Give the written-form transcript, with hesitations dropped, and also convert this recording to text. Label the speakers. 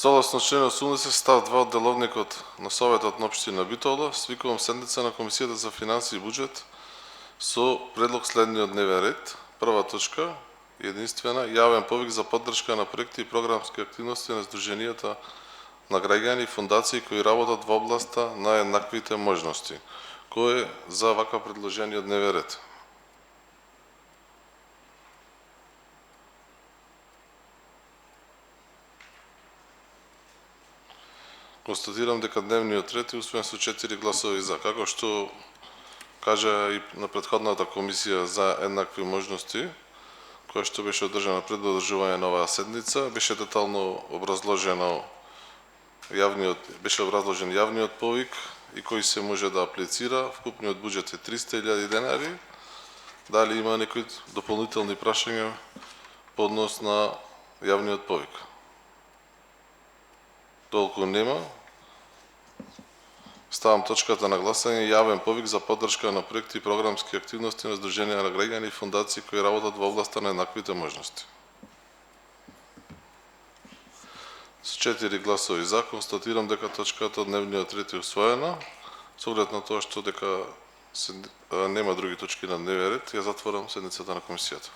Speaker 1: Согласно член 80 став 2 од деловникот на Советот на општина Битола, свикувам седница на Комисијата за финансии и буџет со предлог следниот дневен ред. Прва точка, единствена, јавен повик за поддршка на проекти и програмски активности на здруженијата на граѓани и фондации кои работат во областа на еднаквите можности. Кој е за ваква предложениот дневен ред? Констатирам дека дневниот ред е усвоен со 4 гласови за. Како што кажа и на претходната комисија за еднакви можности, која што беше одржана пред одржување на оваа седница, беше детално образложен јавниот повик и кој се може да аплицира. Вкупниот буџет е 300.000 денари. Дали има некои дополнителни прашања по однос на јавниот повик? Толку нема. Ставам точката на гласање. Јавен повик за поддршка на проекти и програмски активности на здруженија на граѓани и фондации кои работат во областа на еднаквите можности. Со 4 гласови за, констатирам дека точката од дневниот ред е усвоена. Со оглед на тоа што дека нема други точки на дневен ред, ја затворам седницата на комисијата.